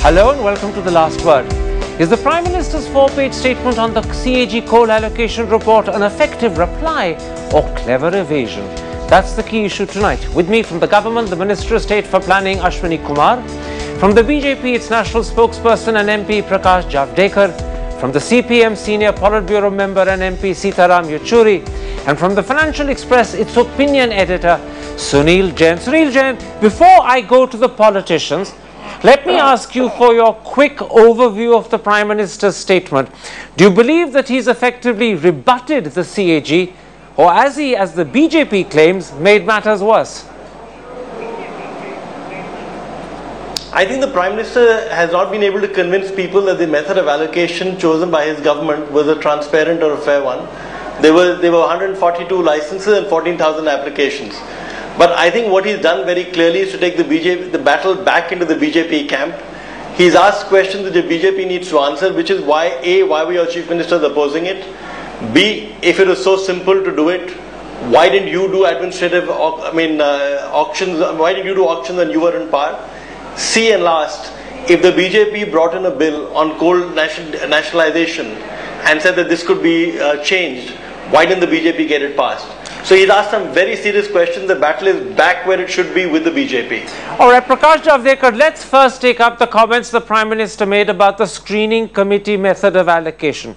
Hello and welcome to The Last Word. Is the Prime Minister's 4-page statement on the CAG coal allocation report an effective reply or clever evasion? That's the key issue tonight. With me from the government, the Minister of State for Planning, Ashwini Kumar. From the BJP, its national spokesperson and MP, Prakash Javadekar. From the CPM, senior Politburo member and MP, Sitaram Yechuri. And from the Financial Express, its opinion editor, Sunil Jain. Sunil Jain, before I go to the politicians, let me ask you for your quick overview of the Prime Minister's statement. Do you believe that he's effectively rebutted the CAG, or as the BJP claims, made matters worse? I think the Prime Minister has not been able to convince people that the method of allocation chosen by his government was a transparent or a fair one. There were 142 licenses and 14,000 applications. But I think what he's done very clearly is to take the battle back into the BJP camp. He's asked questions that the BJP needs to answer, which is why were your chief ministers opposing it? B, if it was so simple to do it, why didn't you do administrative, auctions? Why did you do auctions when you were in power? C, and last, if the BJP brought in a bill on coal nationalization and said that this could be changed, why didn't the BJP get it passed? So he's asked some very serious questions. The battle is back where it should be with the BJP. All right, Prakash Javadekar, let's first take up the comments the Prime Minister made about the screening committee method of allocation.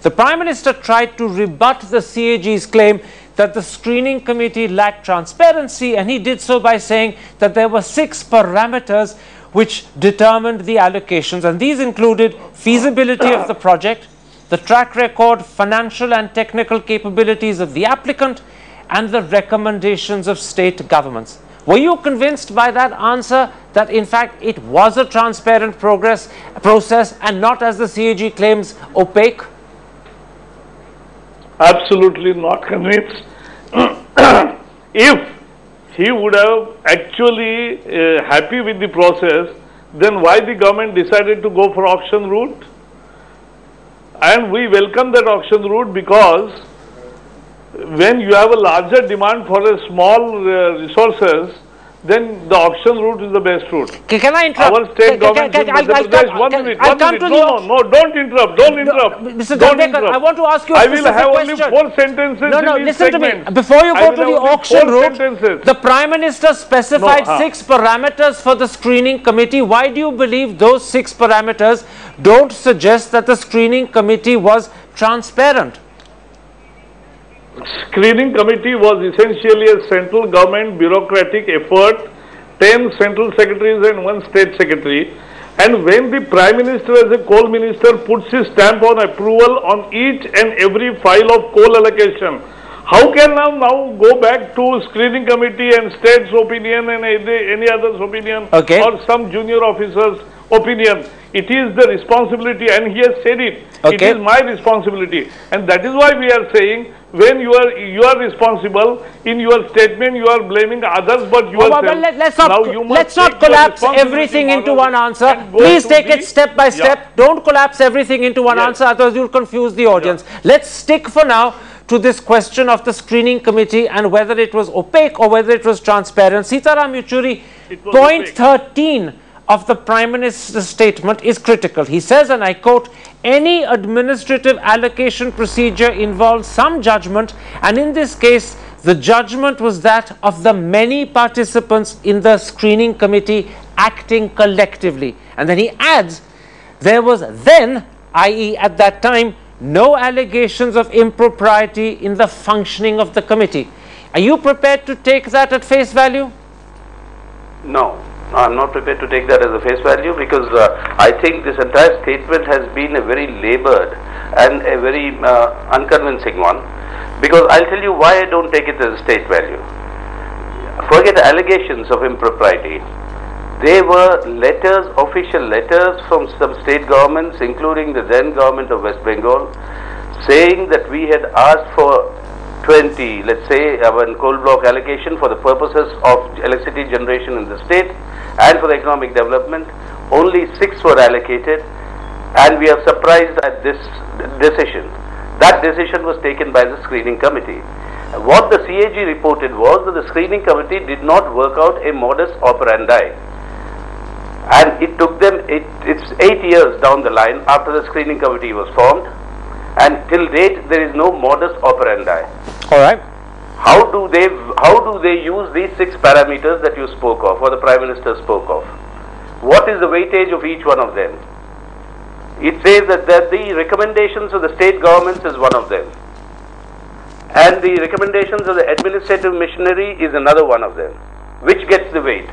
The Prime Minister tried to rebut the CAG's claim that the screening committee lacked transparency, and he did so by saying that there were 6 parameters which determined the allocations, and these included feasibility of the project, the track record, financial and technical capabilities of the applicant, and the recommendations of state governments. Were you convinced by that answer that in fact it was a transparent process and not, as the CAG claims, opaque? Absolutely not convinced. If he would have actually happy with the process, then why the government decided to go for auction route? And we welcome that auction route because when you have a larger demand for a small resources, then the auction route is the best route. Can I interrupt? Our state government in Madhya Pradesh, one minute. No, don't interrupt. Mr. Javadekar, I want to ask you a specific question. I will have only 4 sentences in listen segment. to me. Before you go to the auction route, the Prime Minister specified 6 parameters for the screening committee. Why do you believe those 6 parameters don't suggest that the screening committee was transparent? Screening committee was essentially a central government bureaucratic effort, 10 central secretaries and 1 state secretary. And when the Prime Minister as a coal minister puts his stamp on approval on each and every file of coal allocation, how can now go back to screening committee and state's opinion and any other's opinion or some junior officer's opinion? It is the responsibility, and he has said it. It is my responsibility, and that is why we are saying when you are responsible in your statement, you are blaming others, but yourself. Let's not collapse everything into one answer. Please take it step by step. Don't collapse everything into one answer, otherwise you'll confuse the audience. Let's stick for now to this question of the screening committee and whether it was opaque or whether it was transparent. Sitaram Yechuri, point 13 of the Prime Minister's statement is critical. He says, and I quote, "Any administrative allocation procedure involves some judgment, and in this case, the judgment was that of the many participants in the screening committee acting collectively." And then he adds, "There was then, i.e. at that time, no allegations of impropriety in the functioning of the committee." Are you prepared to take that at face value? No. I'm not prepared to take that as a face value because I think this entire statement has been a very labored and a very unconvincing one, because I'll tell you why I don't take it as a state value. Forget allegations of impropriety. They were letters, official letters from some state governments, including the then government of West Bengal, saying that we had asked for 20, let's say, one coal block allocation for the purposes of electricity generation in the state and for the economic development. Only 6 were allocated, and we are surprised at this decision. That decision was taken by the screening committee. What the CAG reported was that the screening committee did not work out a modus operandi. And it took them, it's 8 years down the line after the screening committee was formed, and till date there is no modus operandi. All right. How do they use these 6 parameters that you spoke of, or the Prime Minister spoke of? What is the weightage of each one of them? It says that the recommendations of the state governments is one of them, and the recommendations of the administrative machinery is another one of them. Which gets the weight?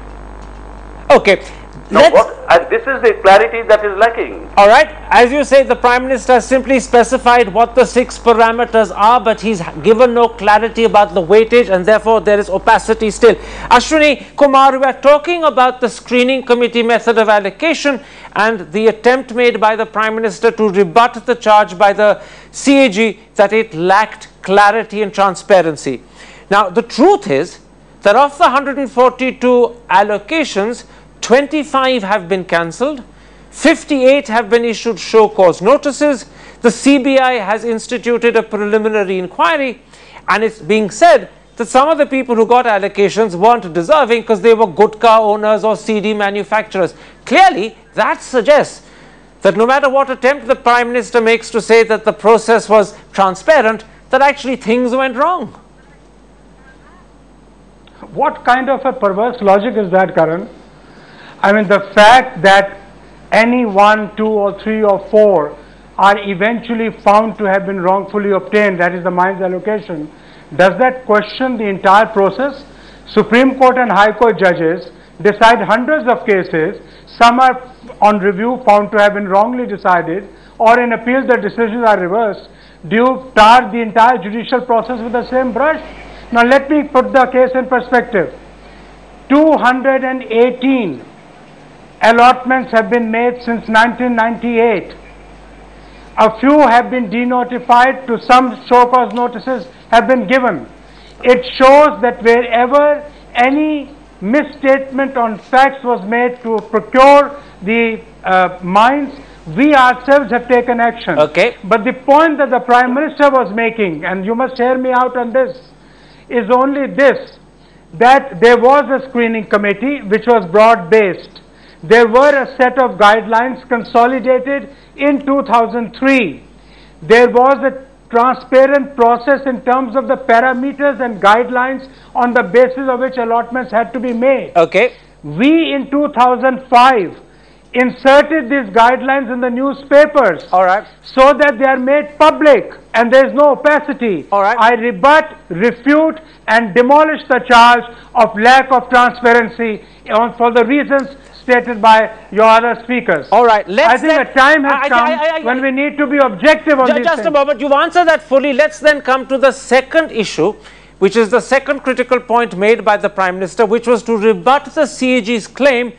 Okay. Now and this is the clarity that is lacking. All right. As you say, the Prime Minister has simply specified what the 6 parameters are, but he's given no clarity about the weightage, and therefore there is opacity still. Ashwini Kumar, we are talking about the screening committee method of allocation and the attempt made by the Prime Minister to rebut the charge by the CAG that it lacked clarity and transparency. Now, the truth is that of the 142 allocations, 25 have been cancelled, 58 have been issued show cause notices, the CBI has instituted a preliminary inquiry, and it's being said that some of the people who got allocations weren't deserving because they were gutka owners or CD manufacturers. Clearly, that suggests that no matter what attempt the Prime Minister makes to say that the process was transparent, that actually things went wrong. What kind of a perverse logic is that, Karan? I mean, the fact that any 1, 2 or 3 or 4 are eventually found to have been wrongfully obtained, that is the mines allocation, does that question the entire process? Supreme Court and High Court judges decide hundreds of cases. Some are on review found to have been wrongly decided, or in appeals the decisions are reversed. Do you tar the entire judicial process with the same brush? Now let me put the case in perspective. 218 allotments have been made since 1998. A few have been denotified, to some show cause notices have been given. It shows that wherever any misstatement on facts was made to procure the mines, we ourselves have taken action. Okay. But the point that the Prime Minister was making, and you must hear me out on this, is only this, that there was a screening committee which was broad-based. There were a set of guidelines consolidated in 2003. There was a transparent process in terms of the parameters and guidelines on the basis of which allotments had to be made. Okay. We in 2005 inserted these guidelines in the newspapers. All right. So that they are made public and there is no opacity. All right. I rebut, refute and demolish the charge of lack of transparency for the reasons stated by your other speakers. All right. I think a time has come when we need to be objective on these Just things. a moment. You've answered that fully. Let's then come to the second issue, which is the second critical point made by the Prime Minister, which was to rebut the CAG's claim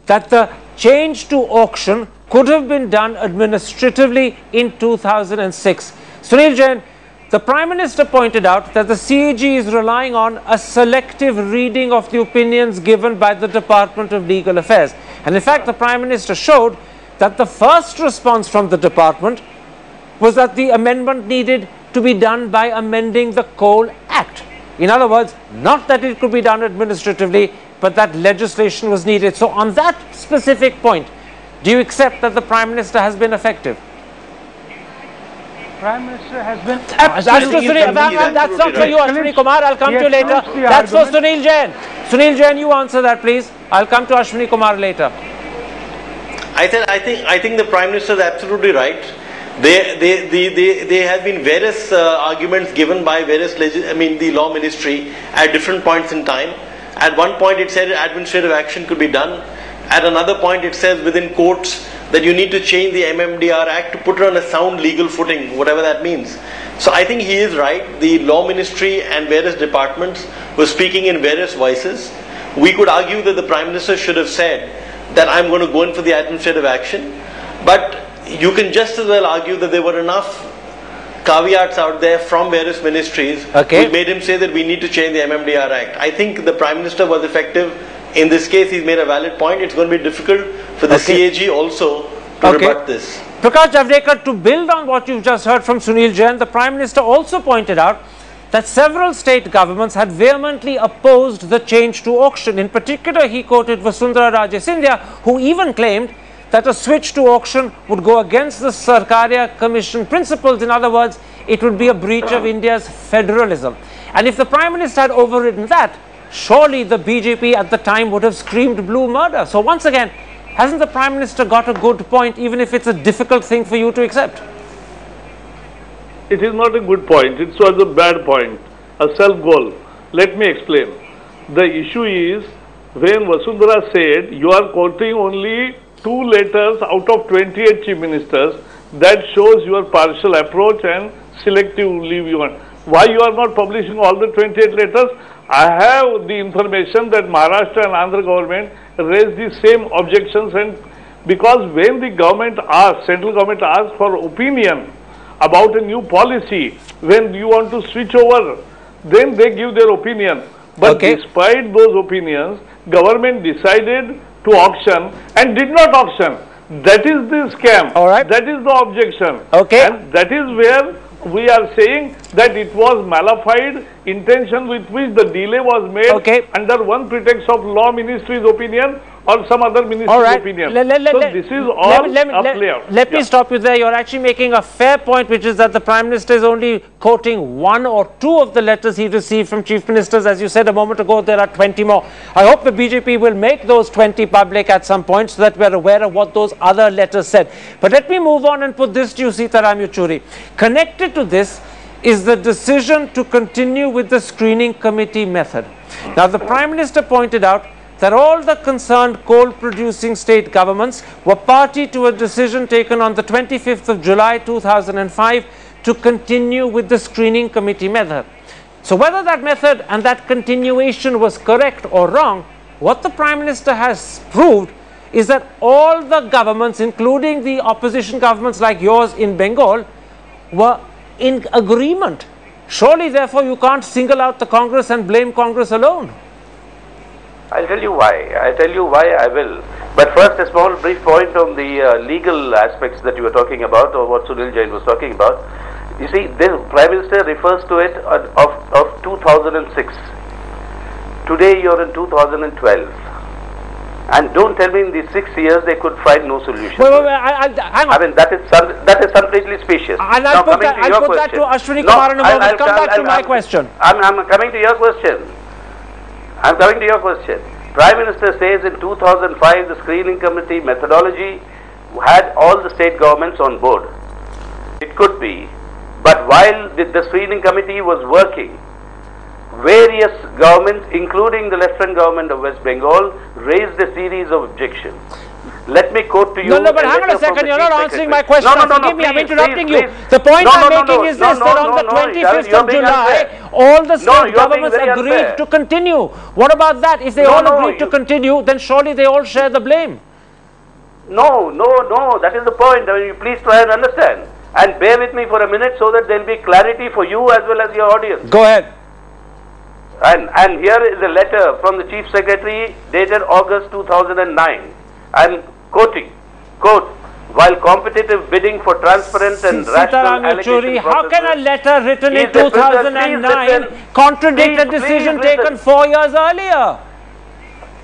that the change to auction could have been done administratively in 2006. Sunil Jain, the Prime Minister pointed out that the CAG is relying on a selective reading of the opinions given by the Department of Legal Affairs. And in fact, the Prime Minister showed that the first response from the department was that the amendment needed to be done by amending the Coal Act. In other words, not that it could be done administratively, but that legislation was needed. So on that specific point, do you accept that the Prime Minister has been effective? Prime Minister has been That's not for you, Ashwini Kumar. I'll come to you later. That's for Sunil Jain. Sunil Jain, you answer that, please. I'll come to Ashwini Kumar later. I think the Prime Minister is absolutely right. There have been various arguments given by various, the law ministry at different points in time. At one point it said administrative action could be done. At another point it says within courts that you need to change the MMDR Act to put it on a sound legal footing, whatever that means. So I think he is right. The law ministry and various departments were speaking in various voices. We could argue that the Prime Minister should have said that I'm going to go in for the administrative action. But you can just as well argue that there were enough caveats out there from various ministries which made him say that we need to change the MMDR Act. I think the Prime Minister was effective. In this case, he's made a valid point. It's going to be difficult for the CAG also to rebut this. Prakash Javadekar, to build on what you've just heard from Sunil Jain, the Prime Minister also pointed out that several state governments had vehemently opposed the change to auction. In particular, he quoted Vasundhara Raje Scindia, who even claimed that a switch to auction would go against the Sarkaria Commission principles. In other words, it would be a breach of India's federalism. And if the Prime Minister had overridden that, surely the BJP at the time would have screamed blue murder. So once again, hasn't the Prime Minister got a good point, even if it's a difficult thing for you to accept? It is not a good point. It was a bad point, a self-goal. Let me explain. The issue is, when Vasundhara said, you are quoting only 2 letters out of 28 chief ministers, that shows your partial approach and selectively you want. Why you are not publishing all the 28 letters? I have the information that Maharashtra and Andhra government raised the same objections, and because when the government asks, central government asks for opinion about a new policy, when you want to switch over, then they give their opinion. But despite those opinions, government decided to auction and did not auction. That is the scam. All right. That is the objection. Okay. And that is where we are saying that it was malified intention with which the delay was made under one pretext of law ministry's opinion or some other ministry's opinion. So this is all a play out. Let me stop you there. You're actually making a fair point, which is that the Prime Minister is only quoting 1 or 2 of the letters he received from chief ministers. As you said a moment ago, there are 20 more. I hope the BJP will make those 20 public at some point so that we're aware of what those other letters said. But let me move on and put this to you, Sitaram Yechuri. Connected to this is the decision to continue with the screening committee method. Now, the Prime Minister pointed out that all the concerned coal-producing state governments were party to a decision taken on the 25th of July 2005 to continue with the screening committee method. So whether that method and that continuation was correct or wrong, what the Prime Minister has proved is that all the governments, including the opposition governments like yours in Bengal, were in agreement. Surely, therefore, you can't single out the Congress and blame Congress alone. I'll tell you why. I'll tell you why I will. But first, a small brief point on the legal aspects that you were talking about, or what Sunil Jain was talking about. You see, the Prime Minister refers to it of 2006. Today, you're in 2012. And don't tell me in these 6 years they could find no solution. Wait, hang on. I mean, that is completely specious. I'll put that to Ashwini Kumar in a moment. Come back to my question. I'm coming to your question. I'm coming to your question. Prime Minister says in 2005 the screening committee methodology had all the state governments on board. It could be. But while the screening committee was working, various governments, including the Lieutenant Government of West Bengal, raised a series of objections. Let me quote to you. No, but hang on a second. You're not answering my question. Forgive me, I'm interrupting you. The point I'm making is this, that on the 25th of July, all the state governments agreed to continue. What about that? If they all agreed to continue, then surely they all share the blame. No, that is the point. I mean, please try and understand. And bear with me for a minute so that there will be clarity for you as well as your audience. Go ahead. And here is a letter from the Chief Secretary dated August 2009. I'm quoting, quote, while competitive bidding for transparent and rational allocation how can a letter written in 2009 contradict a decision taken 4 years earlier?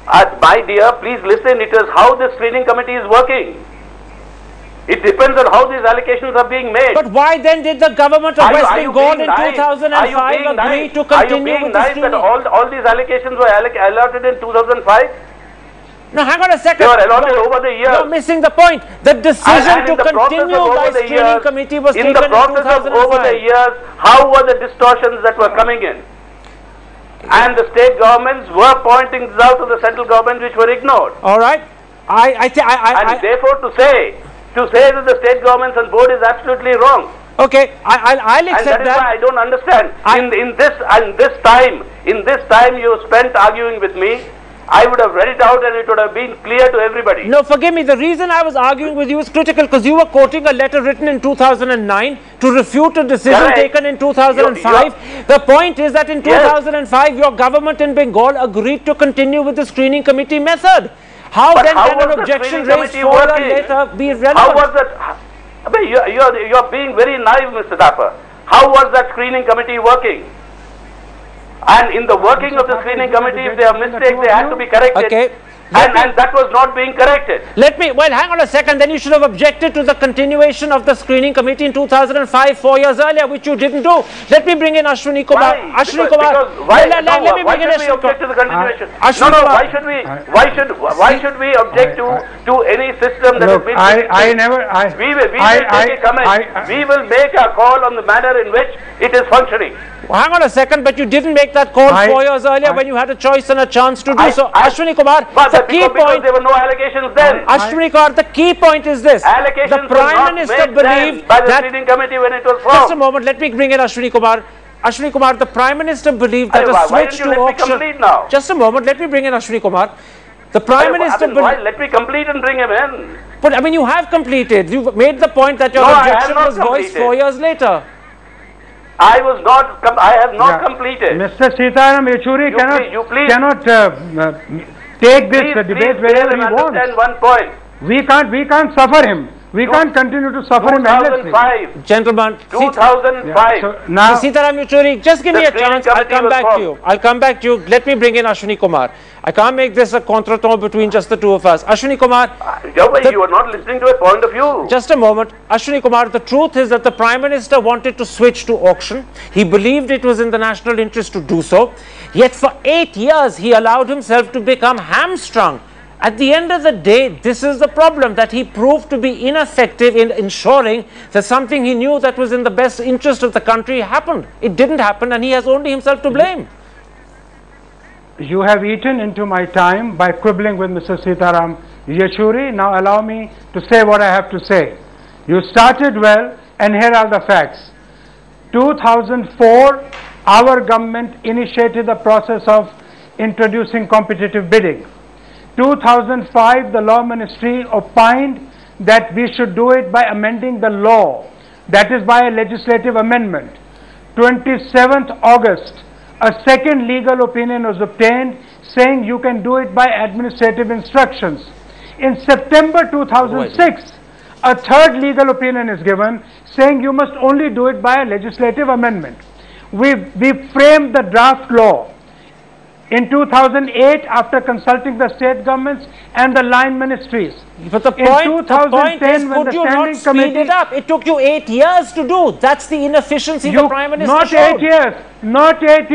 My dear, please listen. It is how the screening committee is working. It depends on how these allocations are being made. But why then did the government of West Bengal in 2005 agree to continue with the screening? That all these allocations were allotted in 2005? No, hang on a second. They were allotted over the years. You're missing the point. The decision to continue by screening committee was taken in 2005. In the process of over the years, how were the distortions that were coming in? And the state governments were pointing this out to the central government, which were ignored. All right. And therefore to say that the state governments on board is absolutely wrong. Okay, I'll accept that. And that is why I don't understand. In this time you spent arguing with me, I would have read it out and it would have been clear to everybody. No, forgive me. The reason I was arguing with you is critical because you were quoting a letter written in 2009 to refute a decision taken in 2005. The point is that in 2005, your government in Bengal agreed to continue with the screening committee method. How then can an objection raised 4 years later be relevant? How was that? You are being very naive, Mr. Thapar. How was that screening committee working? And in the working of the screening committee, if there are mistakes, they had to be corrected. Okay. And that was not being corrected. Well, hang on a second, then you should have objected to the continuation of the screening committee in 2005, 4 years earlier, which you didn't do. Let me bring in Ashwini Kumar. Why? Ashwini Kumar. Why should we object to the continuation? Why should we object to any system that has been... We will take a comment. We will make a call on the manner in which it is functioning. Well, hang on a second, but you didn't make that call 4 years earlier when you had a choice and a chance to do so. Ashwini Kumar, the key point... there were no allegations then. Ashwini Kumar, the key point is this. Allegations the Prime Minister believed by the screening committee when it was formed. Just a moment, let me bring in Ashwini Kumar. Ashwini Kumar, the Prime Minister believed that a switch to auction... Just a moment, let me bring in Ashwini Kumar. The Prime Minister... let me complete and bring him in. But I mean, you have completed. You made the point that your objection was voiced 4 years later. I have not completed. Mr. Sitaram Yechuri cannot take this debate wherever he wants. Understand one point. We can't suffer him. We can't continue to suffer him endlessly. 2005. Gentlemen, 2005. So now, Sitaram Yechuri, just give me a chance. I'll come back to you. I'll come back to you. Let me bring in Ashwini Kumar. I can't make this a contretemps between just the two of us. Ashwini Kumar. You are not listening to a point of view. Just a moment. Ashwini Kumar, the truth is that the Prime Minister wanted to switch to auction. He believed it was in the national interest to do so. Yet for 8 years, he allowed himself to become hamstrung. At the end of the day, this is the problem, that he proved to be ineffective in ensuring that something he knew that was in the best interest of the country happened. It didn't happen, and he has only himself to blame. You have eaten into my time by quibbling with Mr. Sitaram Yechuri. Now allow me to say what I have to say. You started well, and here are the facts. 2004, our government initiated the process of introducing competitive bidding. 2005, the Law Ministry opined that we should do it by amending the law, that is by a legislative amendment. 27th August, a second legal opinion was obtained saying you can do it by administrative instructions. In September 2006, a third legal opinion is given saying you must only do it by a legislative amendment. We framed the draft law in 2008 after consulting the state governments and the line ministries. But the point is, could you not speed it up? It took you 8 years to do. That's the inefficiency the Prime Minister showed. Not 8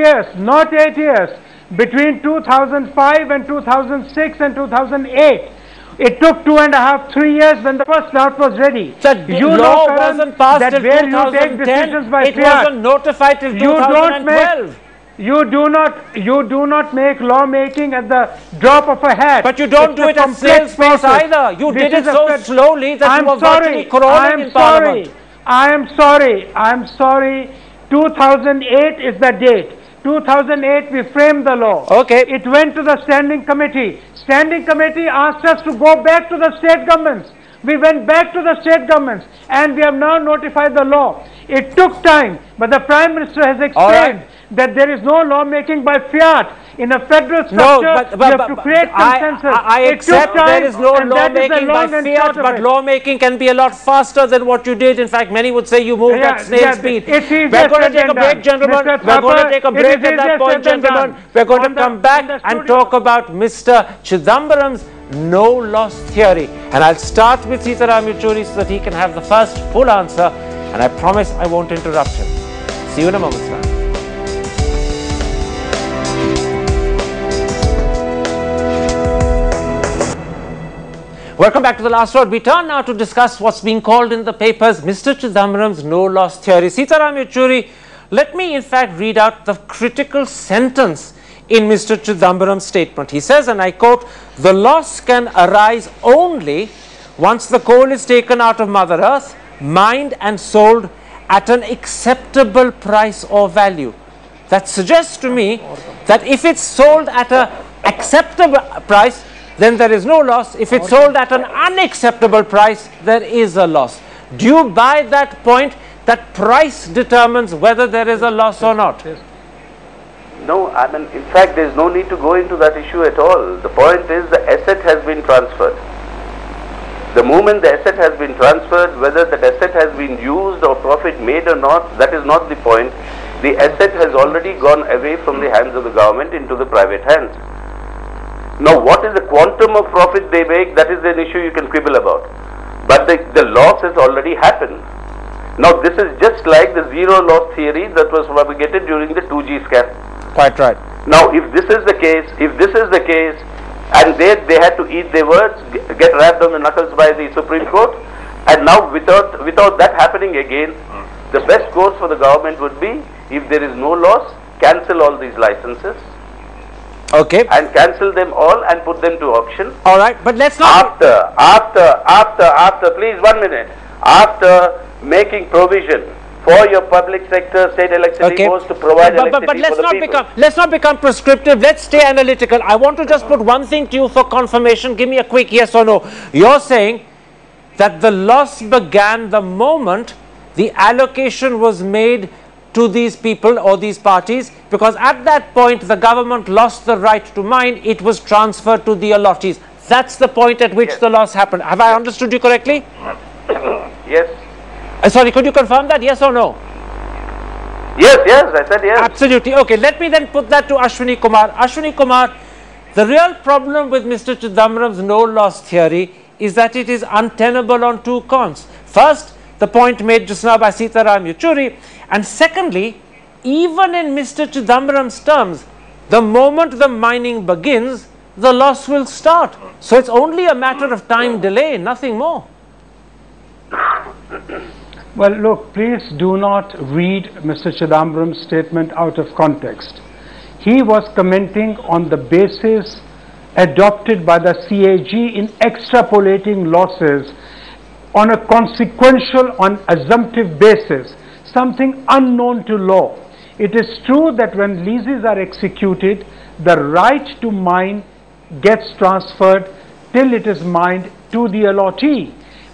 years. Between 2005 and 2006 and 2008, it took 2.5, 3 years when the first draft was ready. The law wasn't passed till 2010. It wasn't notified till 2012. You do not make lawmaking at the drop of a hat. But you don't do it at snail's pace either. You did it so slowly that you were virtually crawling in Parliament. I am sorry. 2008 is the date. 2008 we framed the law. Okay. It went to the standing committee. Standing committee asked us to go back to the state governments. We went back to the state governments and we have now notified the law. It took time, but the Prime Minister has explained that there is no lawmaking by fiat. In a federal structure, you have to create consensus. I accept there is no lawmaking by fiat, but lawmaking can be a lot faster than what you did. In fact, many would say you moved at snail speed. We're going to take a break, gentlemen. We're going to take a break at that point, gentlemen. We're going to come back and talk about Mr. Chidambaram's no-loss theory. And I'll start with Sitaram Yechuri so that he can have the first full answer. And I promise I won't interrupt him. See you in a moment's time. Welcome back to the last word. We turn now to discuss what's being called in the papers Mr. Chidambaram's no-loss theory. Sitaram Yechuri, let me in fact read out the critical sentence in Mr. Chidambaram's statement. He says, and I quote, "The loss can arise only once the coal is taken out of Mother Earth, mined and sold at an acceptable price or value." That suggests to me that if it's sold at an acceptable price, then there is no loss. If it's sold at an unacceptable price, there is a loss. Do you buy that point, that price determines whether there is a loss or not? No, I mean, in fact, there is no need to go into that issue at all. The point is the asset has been transferred. The moment the asset has been transferred, whether that asset has been used or profit made or not, that is not the point. the asset has already gone away from the hands of the government into the private hands. Now, what is the quantum of profit they make? That is an issue you can quibble about. But the loss has already happened. Now, this is just like the zero loss theory that was propagated during the 2G scam. Quite right. Now, if this is the case, and they had to eat their words, get rapped on the knuckles by the Supreme Court, and now without that happening again, the best course for the government would be, if there is no loss, cancel all these licenses. Okay. And cancel them all and put them to auction. All right, but let's not. After, please 1 minute. After making provision for your public sector, state electricity boards to provide electricity but let's for the not people. let's not become prescriptive. Let's stay analytical. I want to just put one thing to you for confirmation. Give me a quick yes or no. You're saying that the loss began the moment the allocation was made to these people or these parties, because at that point the government lost the right to mine. It was transferred to the allottees. That's the point at which the loss happened. Have I understood you correctly? Yes. Sorry, could you confirm that? Yes or no? Yes, I said yes. Absolutely. Okay, let me then put that to Ashwini Kumar. Ashwini Kumar, the real problem with Mr. Chidambaram's no loss theory is that it is untenable on two counts. First, the point made just now by Sitaram Yechuri, and secondly, even in Mr. Chidambaram's terms, the moment the mining begins, the loss will start. So it's only a matter of time delay, nothing more. Well, look, please do not read Mr. Chidambaram's statement out of context. He was commenting on the basis adopted by the CAG in extrapolating losses on a consequential, on assumptive basis, something unknown to law. It is true that when leases are executed, the right to mine gets transferred till it is mined to the allottee.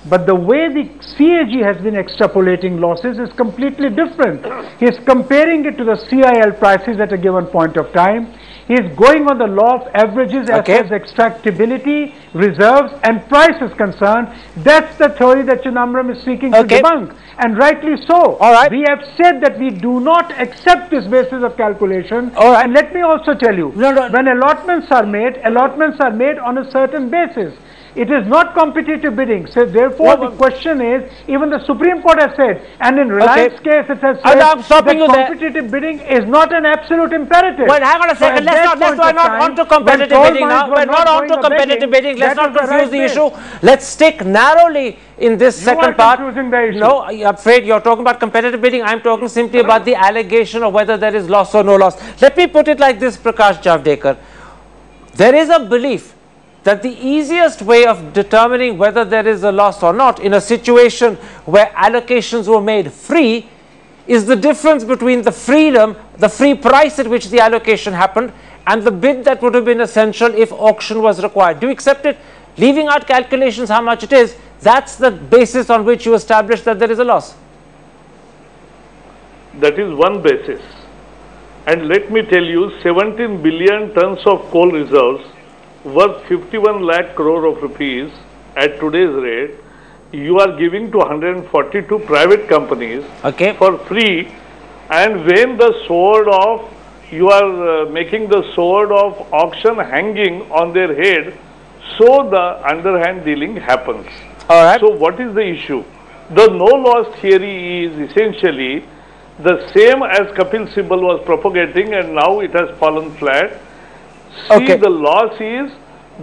But the way the CAG has been extrapolating losses is completely different. He is comparing it to the CIL prices at a given point of time. He is going on the law of averages as far as extractability, reserves and price is concerned. That's the theory that Chidambaram is seeking to debunk, and rightly so. We have said that we do not accept this basis of calculation. And let me also tell you, when allotments are made on a certain basis. It is not competitive bidding. So therefore, the question is, even the Supreme Court has said, and in Reliance case it has said that competitive bidding is not an absolute imperative. Well, hang on a second. Let's not on to competitive bidding now. We're not on to competitive bidding. Let's not confuse the issue. Let's stick narrowly in this second part. No, I'm afraid you're talking about competitive bidding. I'm talking simply about the allegation of whether there is loss or no loss. Let me put it like this, Prakash Javadekar. There is a belief that the easiest way of determining whether there is a loss or not in a situation where allocations were made free is the difference between the freedom, the free price at which the allocation happened, and the bid that would have been essential if auction was required. Do you accept it? Leaving out calculations how much it is, that's the basis on which you establish that there is a loss. That is one basis. And let me tell you, 17 billion tons of coal reserves worth 51 lakh crore of rupees at today's rate, you are giving to 142 private companies for free, and when the sword of, you are making the sword of auction hanging on their head, so the underhand dealing happens. So what is the issue? The no loss theory is essentially the same as Kapil Sibal was propagating, and now it has fallen flat. See, the loss is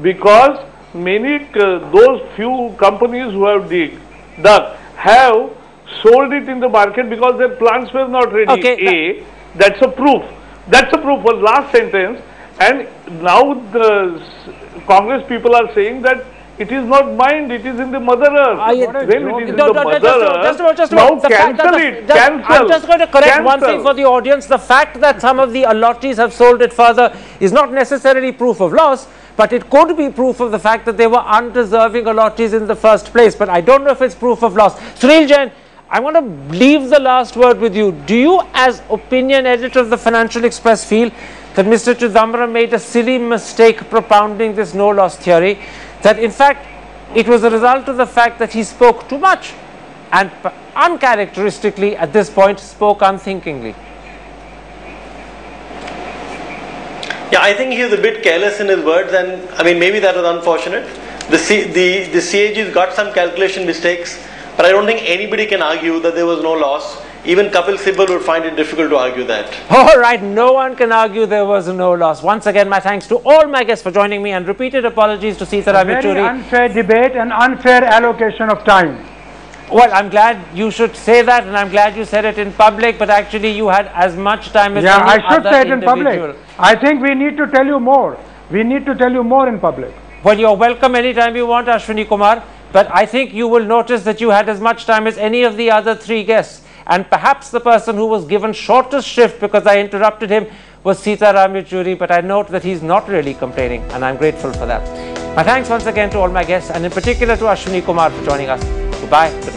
because many, those few companies who have dug have sold it in the market because their plants were not ready. That's a proof. That's a proof for last sentence. And now the Congress people are saying that it is not mined, it is in the Mother Earth. When it is in the Mother Earth, now cancel it. I'm just going to correct one thing for the audience. The fact that some of the allottees have sold it further is not necessarily proof of loss, but it could be proof of the fact that they were undeserving allottees in the first place. But I don't know if it's proof of loss. Sunil Jain, I want to leave the last word with you. Do you, as opinion editor of the Financial Express, feel that Mr. Chidambaram made a silly mistake propounding this no loss theory? That in fact it was a result of the fact that he spoke too much and uncharacteristically at this point spoke unthinkingly? Yeah, I think he was a bit careless in his words, and I mean maybe that was unfortunate. The CAG's got some calculation mistakes, but I don't think anybody can argue that there was no loss. Even Kapil Sibal would find it difficult to argue that. All right, no one can argue there was no loss. Once again, my thanks to all my guests for joining me, and repeated apologies to Sitaram Yechuri. Very unfair debate and unfair allocation of time. Well, I'm glad you should say that, and I'm glad you said it in public, but actually you had as much time as any I should other say it in individual. public. I think we need to tell you more. We need to tell you more in public. Well, you're welcome anytime you want, Ashwini Kumar, but I think you will notice that you had as much time as any of the other three guests. And perhaps the person who was given shortest shift because I interrupted him was Sitaram Yechuri, but I note that he's not really complaining, and I'm grateful for that. My thanks once again to all my guests, and in particular to Ashwini Kumar for joining us. Goodbye.